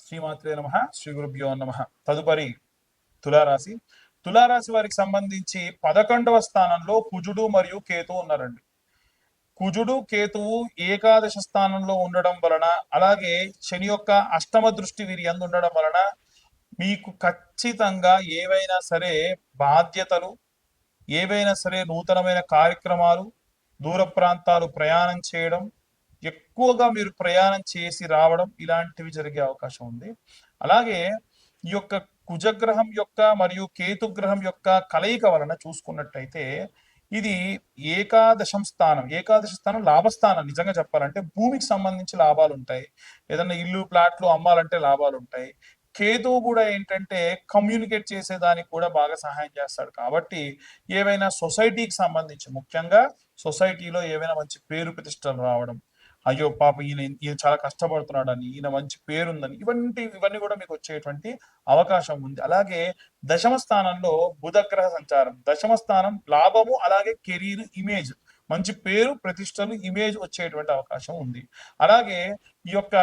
శ్రీమాత్రే నమః. శ్రీ గురుభ్యో నమః. తదుపరి తులారాశి. తులారాశి వారికి సంబంధించి 11వ స్థానంలో కుజుడు మరియు కేతు ఉన్నారండి. కుజుడు కేతువు ఏకాదశ స్థానంలో ఉండడం వలన, అలాగే శని యొక్క అష్టమ దృష్టి వీరి యందు ఉండడం వలన మీకు ఖచ్చితంగా ఏవైనా సరే బాధ్యతలు, ఏవైనా సరే నూతనమైన కార్యక్రమాలు, దూర ప్రాంతాలు ప్రయాణం చేయడం, ఎక్కువగా మీరు ప్రయాణం చేసి రావడం ఇలాంటివి జరిగే అవకాశం ఉంది. అలాగే ఈ యొక్క కుజగ్రహం యొక్క మరియు కేతుగ్రహం యొక్క కలయిక వలన చూసుకున్నట్టయితే ఇది ఏకాదశ స్థానం లాభస్థానం. నిజంగా చెప్పాలంటే భూమికి సంబంధించి లాభాలు ఉంటాయి, ఏదన్నా ఇల్లు ప్లాట్లు అమ్మాలంటే లాభాలు ఉంటాయి. కేతువు కూడా ఏంటంటే కమ్యూనికేట్ చేసేదానికి కూడా బాగా సహాయం చేస్తాడు. కాబట్టి ఏవైనా సొసైటీకి సంబంధించి, ముఖ్యంగా సొసైటీలో ఏవైనా మంచి పేరు ప్రతిష్టలు రావడం, అయ్యో పాప ఈయన చాలా కష్టపడుతున్నాడని, ఈయన మంచి పేరుందని, ఇవన్నీ కూడా మీకు వచ్చేటువంటి అవకాశం ఉంది. అలాగే దశమ స్థానంలో బుధగ్రహ సంచారం. దశమ స్థానం లాభము, అలాగే కెరీర్, ఇమేజ్, మంచి పేరు ప్రతిష్టలు, ఇమేజ్ వచ్చేటువంటి అవకాశం ఉంది. అలాగే ఈ యొక్క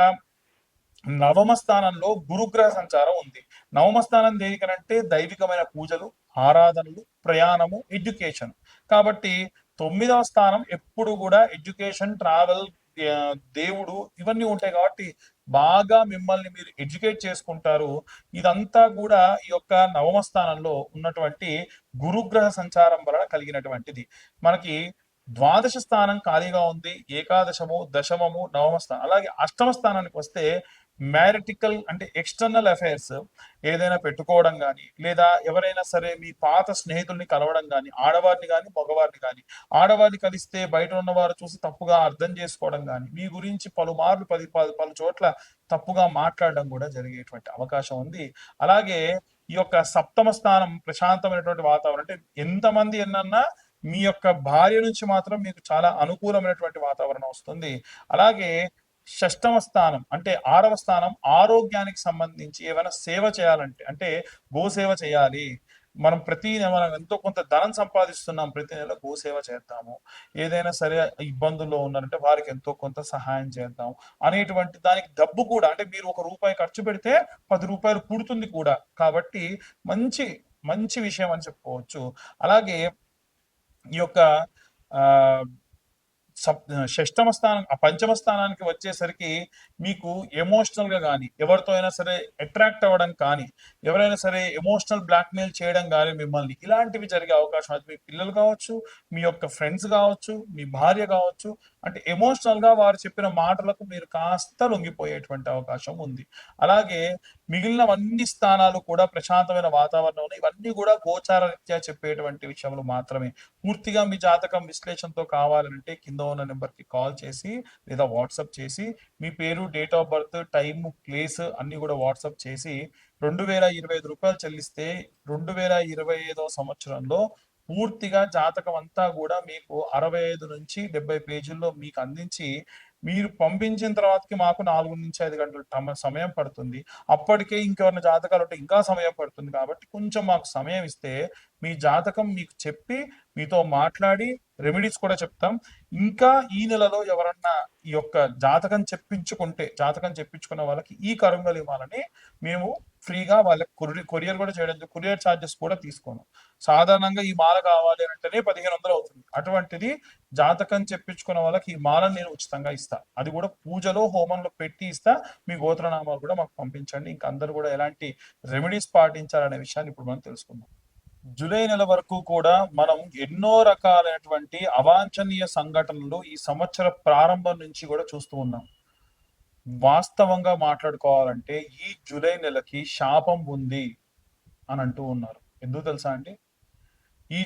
నవమ స్థానంలో గురుగ్రహ సంచారం ఉంది. నవమ స్థానం దేనికనంటే దైవికమైన పూజలు, ఆరాధనలు, ప్రయాణము, ఎడ్యుకేషన్. కాబట్టి 9వ స్థానం ఎప్పుడు కూడా ఎడ్యుకేషన్, ట్రావెల్, దేవుడు ఇవన్నీ ఉంటాయి. కాబట్టి బాగా మిమ్మల్ని మీరు ఎడ్యుకేట్ చేసుకుంటారు. ఇదంతా కూడా ఈ యొక్క నవమ స్థానంలో ఉన్నటువంటి గురుగ్రహ సంచారం వలన కలిగినటువంటిది. మనకి ద్వాదశ స్థానం ఖాళీగా ఉంది. ఏకాదశము, దశమము, నవమ స్థానం. అలాగే అష్టమ స్థానానికి వస్తే మ్యారిటికల్ అంటే ఎక్స్టర్నల్ అఫైర్స్, ఏదైనా పెట్టుకోవడం కానీ, లేదా ఎవరైనా సరే మీ పాత స్నేహితుల్ని కలవడం కానీ, ఆడవారిని కానీ మగవారిని కానీ, ఆడవారిని కలిస్తే బయట ఉన్నవారు చూసి తప్పుగా అర్థం చేసుకోవడం కానీ, మీ గురించి పలుమార్లు పలు చోట్ల తప్పుగా మాట్లాడడం కూడా జరిగేటువంటి అవకాశం ఉంది. అలాగే ఈ యొక్క సప్తమ స్థానం ప్రశాంతమైనటువంటి వాతావరణం. అంటే ఎంతమంది ఎన్నన్నా మీ యొక్క భార్య నుంచి మాత్రం మీకు చాలా అనుకూలమైనటువంటి వాతావరణం వస్తుంది. అలాగే షష్టమ స్థానం అంటే 6వ స్థానం ఆరోగ్యానికి సంబంధించి ఏమైనా సేవ చేయాలంటే, అంటే గోసేవ చేయాలి, మనం మనం ఎంతో కొంత ధనం సంపాదిస్తున్నాం, ప్రతి నెల గోసేవ చేద్దాము, ఏదైనా సరే ఇబ్బందుల్లో ఉన్నారంటే వారికి ఎంతో కొంత సహాయం చేద్దాం అనేటువంటి దానికి డబ్బు కూడా, అంటే మీరు ₹1 ఖర్చు పెడితే ₹10 పుడుతుంది కూడా. కాబట్టి మంచి మంచి విషయం అని చెప్పుకోవచ్చు. అలాగే ఈ యొక్క ఆ షష్టమ స్థానం, పంచమ స్థానానికి వచ్చేసరికి మీకు ఎమోషనల్ గా కానీ, ఎవరితో అయినా సరే అట్రాక్ట్ అవ్వడం కానీ, ఎవరైనా సరే ఎమోషనల్ బ్లాక్మెయిల్ చేయడం కానీ మిమ్మల్ని, ఇలాంటివి జరిగే అవకాశం. అది మీ పిల్లలు కావచ్చు, మీ యొక్క ఫ్రెండ్స్ కావచ్చు, మీ భార్య కావచ్చు. అంటే ఎమోషనల్ గా వారు చెప్పిన మాటలకు మీరు కాస్త లొంగిపోయేటువంటి అవకాశం ఉంది. అలాగే మిగిలిన అన్ని స్థానాలు కూడా ప్రశాంతమైన వాతావరణం, ఇవన్నీ కూడా గోచార రీత్యా చెప్పేటువంటి విషయములు మాత్రమే. పూర్తిగా మీ జాతకం విశ్లేషణతో కావాలంటే కింద ఉన్న నెంబర్కి కాల్ చేసి లేదా వాట్సాప్ చేసి మీ పేరు, date of birth, time, place అన్ని కూడా వాట్సాప్ చేసి ₹2025 చెల్లిస్తే 2025వ సంవత్సరంలో పూర్తిగా జాతకం అంతా కూడా మీకు 65 నుంచి 70 పేజీల్లో మీకు అందించి, మీరు పంపించిన తర్వాతకి మాకు 4 నుంచి 5 గంటలు సమయం పడుతుంది. అప్పటికే ఇంకెవరిన జాతకాలు ఉంటే ఇంకా సమయం పడుతుంది. కాబట్టి కొంచెం మాకు సమయం ఇస్తే మీ జాతకం మీకు చెప్పి, మీతో మాట్లాడి రెమెడీస్ కూడా చెప్తాం. ఇంకా ఈ నెలలో ఎవరన్నా ఈ యొక్క జాతకం చెప్పించుకున్న వాళ్ళకి ఈ కరుంగలు ఇవ్వాలని మేము ఫ్రీగా వాళ్ళకి కొరియర్ కూడా చేయడం, కొరియర్ ఛార్జెస్ కూడా తీసుకోను. సాధారణంగా ఈ మాల కావాలి అంటేనే 1500 అవుతుంది. అటువంటిది జాతకం చెప్పించుకున్న వాళ్ళకి ఈ మాలను నేను ఉచితంగా ఇస్తా. అది కూడా పూజలో, హోమంలో పెట్టి ఇస్తా. మీ గోత్రనామాలు కూడా మాకు పంపించండి. ఇంకా అందరూ కూడా ఎలాంటి రెమెడీస్ పాటించాలనే విషయాన్ని ఇప్పుడు మనం తెలుసుకుందాం. జూలై నెల వరకు కూడా మనం ఎన్నో రకాలైనటువంటి అవాంఛనీయ సంఘటనలు ఈ సంవత్సర ప్రారంభం నుంచి కూడా చూస్తూ ఉన్నాం. వాస్తవంగా మాట్లాడుకోవాలంటే ఈ జూలై నెలకి శాపం ఉంది అని అంటూ ఉన్నారు. ఎందుకు తెలుసా అండి? ఈ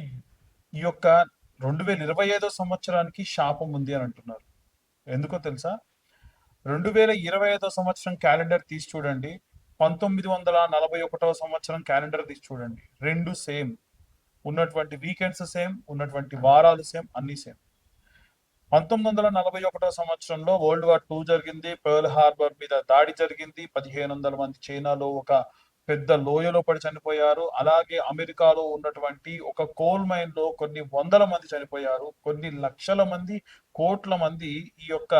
ఈ యొక్క 2025 సంవత్సరానికి శాపం ఉంది అని అంటున్నారు. ఎందుకో తెలుసా? 2025 సంవత్సరం క్యాలెండర్ తీసి చూడండి, 1941 సంవత్సరం క్యాలెండర్ తీసి చూడండి, రెండు సేమ్. ఉన్నటువంటి వీకెండ్స్ సేమ్, ఉన్నటువంటి వారాలు సేమ్, అన్ని సేమ్. 1941 సంవత్సరంలో వరల్డ్ వార్ 2 జరిగింది. పర్ల్ హార్బర్ మీద దాడి జరిగింది. 1500 మంది చైనాలో ఒక పెద్ద లోయలో పడి చనిపోయారు. అలాగే అమెరికాలో ఉన్నటువంటి ఒక కోల్ మైన్ లో కొన్ని వందల మంది చనిపోయారు. కొన్ని లక్షల మంది, కోట్ల మంది ఈ యొక్క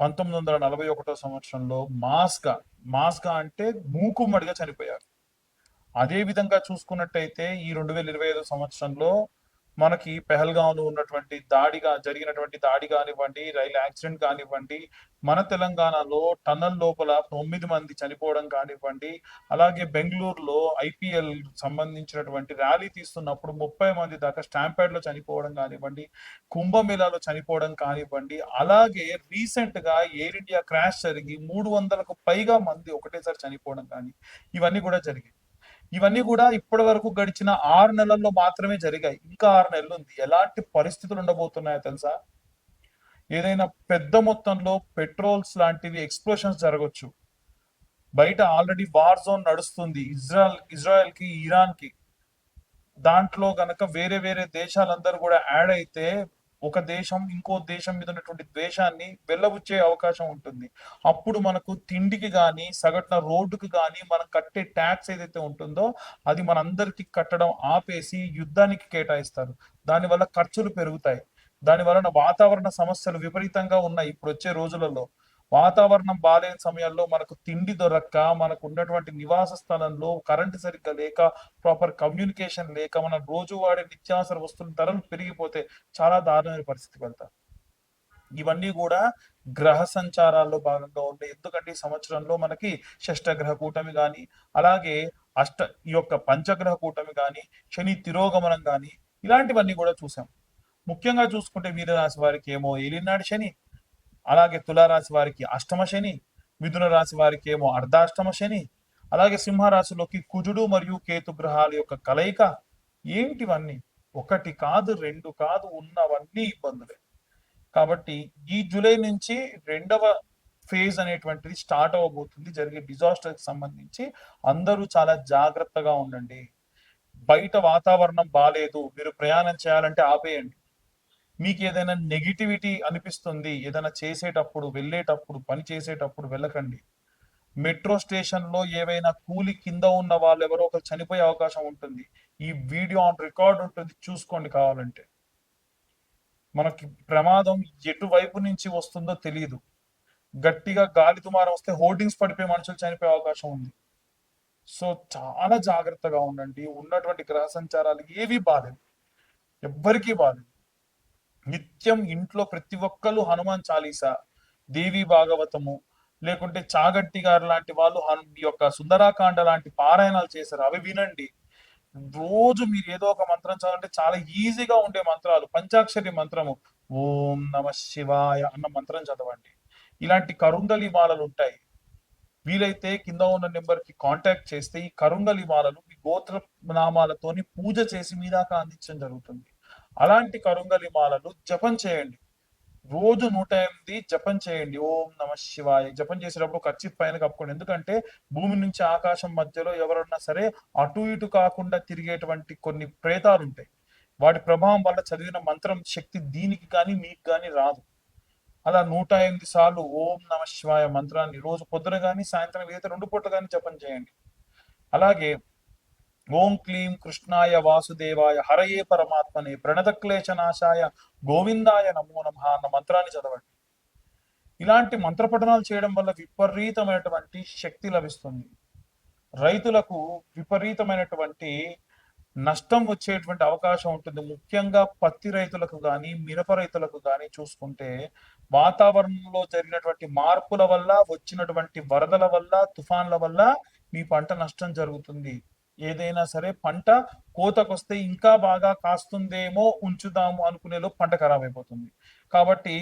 1941 సంవత్సరంలో మాస్ గా మాస్గా అంటే మూకుమ్మడిగా చనిపోయారు. అదే విధంగా చూసుకున్నట్టయితే ఈ 2025 సంవత్సరంలో మనకి పెహల్గాంలో ఉన్నటువంటి జరిగినటువంటి దాడి కానివ్వండి, రైలు యాక్సిడెంట్ కానివ్వండి, మన తెలంగాణలో టన్నల్ లోపల 9 మంది చనిపోవడం కానివ్వండి, అలాగే బెంగళూరులో ఐపీఎల్ సంబంధించినటువంటి ర్యాలీ తీస్తున్నప్పుడు 30 మంది దాకా స్టాంపేడ్ లో చనిపోవడం కానివ్వండి, కుంభమేళాలో చనిపోవడం కానివ్వండి, అలాగే రీసెంట్ గా ఎయిర్ ఇండియా క్రాష్ జరిగి 300కు పైగా మంది ఒకటేసారి చనిపోవడం కానీ ఇవన్నీ కూడా జరిగాయి. ఇవన్నీ కూడా ఇప్పటి వరకు గడిచిన 6 నెలల్లో మాత్రమే జరిగాయి. ఇంకా 6 నెలలు ఉంది. ఎలాంటి పరిస్థితులు ఉండబోతున్నాయో తెలుసా? ఏదైనా పెద్ద మొత్తంలో పెట్రోల్స్ లాంటివి ఎక్స్ప్లోషన్స్ జరగవచ్చు. బయట ఆల్రెడీ వార్ జోన్ నడుస్తుంది ఇజ్రాయెల్ కి ఇరాన్ కి. దాంట్లో గనక వేరే వేరే దేశాలందరూ కూడా యాడ్ అయితే ఒక దేశం ఇంకో దేశం మీద ఉన్నటువంటి ద్వేషాన్ని వెళ్ళబుచ్చే అవకాశం ఉంటుంది. అప్పుడు మనకు తిండికి కానీ సగటున రోడ్డుకి కానీ మనం కట్టే ట్యాక్స్ ఏదైతే ఉంటుందో అది మనందరికి కట్టడం ఆపేసి యుద్ధానికి కేటాయిస్తారు. దానివల్ల ఖర్చులు పెరుగుతాయి. దాని వలన వాతావరణ సమస్యలు విపరీతంగా ఉన్నాయి ఇప్పుడు వచ్చే రోజులలో. వాతావరణం బాలేని సమయాల్లో మనకు తిండి దొరక్క, మనకు ఉన్నటువంటి నివాస స్థలంలో కరెంటు సరిగ్గా లేక, ప్రాపర్ కమ్యూనికేషన్ లేక, మన రోజువాడే నిత్యావసర వస్తువుల ధరలు పెరిగిపోతే చాలా దారుణమైన పరిస్థితికి వెళ్తాం. ఇవన్నీ కూడా గ్రహ సంచారాల్లో భాగంగా ఉండే. ఎందుకంటే ఈ సంవత్సరంలో మనకి షష్టగ్రహ కూటమి కానీ, అలాగే ఈ యొక్క పంచగ్రహ కూటమి కానీ, శని తిరోగమనం కానీ ఇలాంటివన్నీ కూడా చూసాం. ముఖ్యంగా చూసుకుంటే మీనరాశి వారికి ఏమో ఏలినాడు శని, అలాగే తులారాశి వారికి అష్టమ శని, మిథున రాశి వారికి ఏమో అర్ధాష్టమ శని, అలాగే సింహరాశిలోకి కుజుడు మరియు కేతు గ్రహాల యొక్క కలయిక. ఏంటివన్నీ? ఒకటి కాదు, రెండు కాదు, ఉన్నవన్నీ ఇబ్బందులే. కాబట్టి ఈ జూలై నుంచి రెండవ ఫేజ్ అనేటువంటిది స్టార్ట్ అవ్వబోతుంది. జరిగే డిజాస్టర్ కి సంబంధించి అందరూ చాలా జాగ్రత్తగా ఉండండి. బయట వాతావరణం బాలేదు, మీరు ప్రయాణం చేయాలంటే ఆపేయండి. మీకు ఏదైనా నెగిటివిటీ అనిపిస్తుంది, ఏదైనా చేసేటప్పుడు, వెళ్ళేటప్పుడు, పని చేసేటప్పుడు వెళ్ళకండి. మెట్రో స్టేషన్ లో ఏవైనా కూలి కింద ఉన్న వాళ్ళు ఎవరో ఒకరు చనిపోయే అవకాశం ఉంటుంది. ఈ వీడియో ఆన్ రికార్డ్ ఉంటుంది, చూసుకోండి కావాలంటే. మనకి ప్రమాదం ఎటువైపు నుంచి వస్తుందో తెలియదు. గట్టిగా గాలి దుమారం వస్తే హోర్డింగ్స్ పడిపోయి మనుషులు చనిపోయే అవకాశం ఉంది. సో చాలా జాగ్రత్తగా ఉండండి. ఉన్నటువంటి గ్రహ సంచారాలు ఏవి బాలేదు, ఎవ్వరికీ బాలేదు. నిత్యం ఇంట్లో ప్రతి ఒక్కరు హనుమాన్ చాలీసా, దేవి భాగవతము, లేకుంటే చాగట్టి గారు లాంటి వాళ్ళు ఈ యొక్క సుందరాకాండ లాంటి పారాయణాలు చేశారు, అవి వినండి. రోజు మీరు ఏదో ఒక మంత్రం చదవంటే చాలా ఈజీగా ఉండే మంత్రాలు. పంచాక్షరి మంత్రము ఓం నమ శివాయ అన్న మంత్రం చదవండి. ఇలాంటి కరుంగలి మాలలు ఉంటాయి. వీలైతే కింద ఉన్న నెంబర్ కి కాంటాక్ట్ చేస్తే ఈ కరుంగలి మాలలు మీ గోత్ర నామాలతోని పూజ చేసి మీ దాకా అందించడం జరుగుతుంది. అలాంటి కరుంగలి మాలలు జపం చేయండి. రోజు 108 జపం చేయండి. ఓం నమ శివాయ జపం చేసేటప్పుడు కర్చీఫ్ పైన కప్పుకోండి. ఎందుకంటే భూమి నుంచి ఆకాశం మధ్యలో ఎవరన్నా సరే అటు ఇటు కాకుండా తిరిగేటువంటి కొన్ని ప్రేతాలు ఉంటాయి. వాటి ప్రభావం వల్ల చదివిన మంత్రం శక్తి దీనికి కానీ మీకు కానీ రాదు. అలా 108 సార్లు ఓం నమ శివాయ మంత్రాన్ని రోజు పొద్దున కానీ సాయంత్రం లేదా 2 పూటలు కానీ జపం చేయండి. అలాగే ఓం క్లీం కృష్ణాయ వాసుదేవాయ హరయే పరమాత్మనే ప్రణతక్లేశనాశాయ గోవిందాయ నమో నమః అన్న మంత్రాన్ని చదవండి. ఇలాంటి మంత్ర పఠనాలు చేయడం వల్ల విపరీతమైనటువంటి శక్తి లభిస్తుంది. రైతులకు విపరీతమైనటువంటి నష్టం వచ్చేటువంటి అవకాశం ఉంటుంది. ముఖ్యంగా పత్తి రైతులకు కానీ, మిరప రైతులకు కానీ చూసుకుంటే వాతావరణంలో జరిగినటువంటి మార్పుల వల్ల, వచ్చినటువంటి వరదల వల్ల, తుఫాన్ల వల్ల మీ పంట నష్టం జరుగుతుంది. ఏదైనా సరే పంట కోతకొస్తే ఇంకా బాగా కాస్తుందేమో ఉంచుదాము అనుకునేలో పంట ఖరాబ్ అయిపోతుంది. కాబట్టి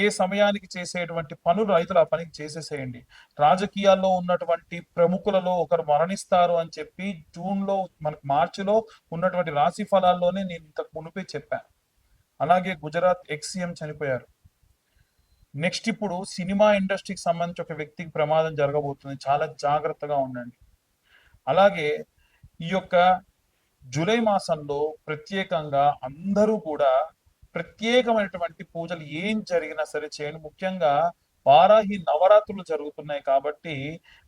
ఏ సమయానికి చేసేటువంటి పనులు రైతులు ఆ పనికి చేసేసేయండి. రాజకీయాల్లో ఉన్నటువంటి ప్రముఖులలో ఒకరు మరణిస్తారు అని చెప్పి జూన్లో మనకు మార్చిలో ఉన్నటువంటి రాశి ఫలాల్లోనే నేను ఇంతకు మునిపే చెప్పాను. అలాగే గుజరాత్ ఎక్స్-సీఎం చనిపోయారు. నెక్స్ట్ ఇప్పుడు సినిమా ఇండస్ట్రీకి సంబంధించి ఒక వ్యక్తికి ప్రమాదం జరగబోతుంది. చాలా జాగ్రత్తగా ఉండండి. అలాగే ఈ యొక్క జూలై మాసంలో ప్రత్యేకంగా అందరూ కూడా ప్రత్యేకమైనటువంటి పూజలు ఏం జరిగినా సరే చేయండి. ముఖ్యంగా వారాహి నవరాత్రులు జరుగుతున్నాయి కాబట్టి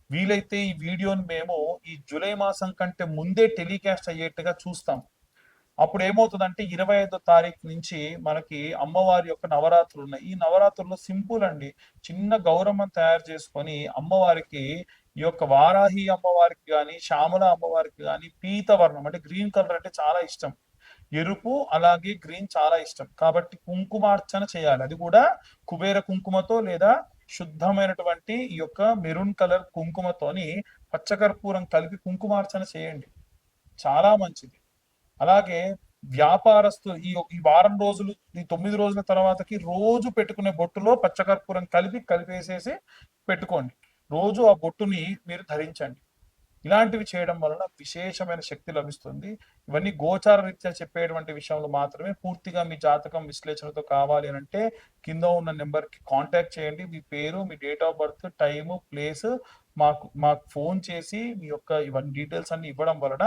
వీలైతే ఈ వీడియోని మేము ఈ జూలై మాసం కంటే ముందే టెలికాస్ట్ అయ్యేట్టుగా చూస్తాం. అప్పుడు ఏమవుతుందంటే 25వ తారీఖు నుంచి మనకి అమ్మవారి యొక్క నవరాత్రులు ఉన్నాయి. ఈ నవరాత్రుల్లో సింపుల్ అండి, చిన్న గౌరమ్మను తయారు చేసుకొని అమ్మవారికి ఈ యొక్క వారాహి అమ్మవారికి కానీ శ్యామల అమ్మవారికి కానీ పీతవర్ణం అంటే గ్రీన్ కలర్ అంటే చాలా ఇష్టం. ఎరుపు అలాగే గ్రీన్ చాలా ఇష్టం కాబట్టి కుంకుమార్చన చేయాలి. అది కూడా కుబేర కుంకుమతో లేదా శుద్ధమైనటువంటి ఈ యొక్క మెరూన్ కలర్ కుంకుమతోని పచ్చకర్పూరం కలిపి కుంకుమార్చన చేయండి, చాలా మంచిది. అలాగే వ్యాపారస్తులు ఈ వారం రోజులు, ఈ 9 రోజుల తర్వాతకి రోజు పెట్టుకునే బొట్టులో పచ్చకర్పూరం కలిపేసేసి పెట్టుకోండి. రోజు ఆ బొట్టుని మీరు ధరించండి. ఇలాంటివి చేయడం వలన విశేషమైన శక్తి లభిస్తుంది. ఇవన్నీ గోచార రీత్యా చెప్పేటువంటి విషయంలో మాత్రమే. పూర్తిగా మీ జాతకం విశ్లేషణతో కావాలి అని అంటే కింద ఉన్న నెంబర్కి కాంటాక్ట్ చేయండి. మీ పేరు, మీ date of birth, time, place మాకు ఫోన్ చేసి మీ యొక్క ఇవన్నీ డీటెయిల్స్ అన్ని ఇవ్వడం వలన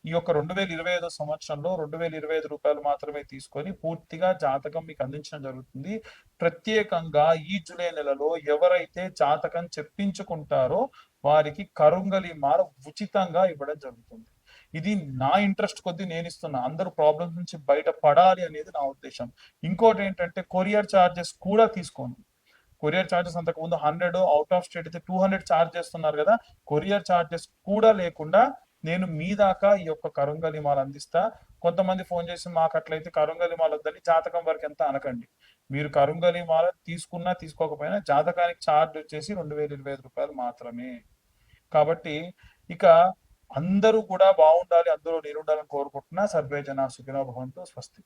ఈ యొక్క 2025 సంవత్సరంలో 2025 రూపాయలు మాత్రమే తీసుకొని పూర్తిగా జాతకం మీకు అందించడం జరుగుతుంది. ప్రత్యేకంగా ఈ జూలై నెలలో ఎవరైతే జాతకం చెప్పించుకుంటారో వారికి కరుంగలి మాల ఉచితంగా ఇవ్వడం జరుగుతుంది. ఇది నా ఇంట్రెస్ట్ కొద్దీ నేను ఇస్తున్నా. అందరూ ప్రాబ్లమ్స్ నుంచి బయట పడాలి అనేది నా ఉద్దేశం. ఇంకోటి ఏంటంటే కొరియర్ ఛార్జెస్ కూడా తీసుకోను. కొరియర్ ఛార్జెస్ అంతకుముందు 100, అవుట్ ఆఫ్ స్టేట్ అయితే 200 ఛార్జ్ చేస్తున్నారు కదా. కొరియర్ ఛార్జెస్ కూడా లేకుండా నేను మీ దాకా ఈ యొక్క కరుంగలి మాల అందిస్తా. కొంతమంది ఫోన్ చేసి మాకు అట్లయితే కరుంగలి మాల వద్దని జాతకం వరకు ఎంత అనకండి. మీరు కరుంగలి మాల తీసుకున్నా తీసుకోకపోయినా జాతకానికి ఛార్జ్ వచ్చేసి 2025 రూపాయలు మాత్రమే. కాబట్టి ఇక అందరూ కూడా బాగుండాలి, అందరూ నేను ఉండాలని కోరుకుంటున్నా. సర్వే జన సుఖినో భవంతు. స్వస్తి.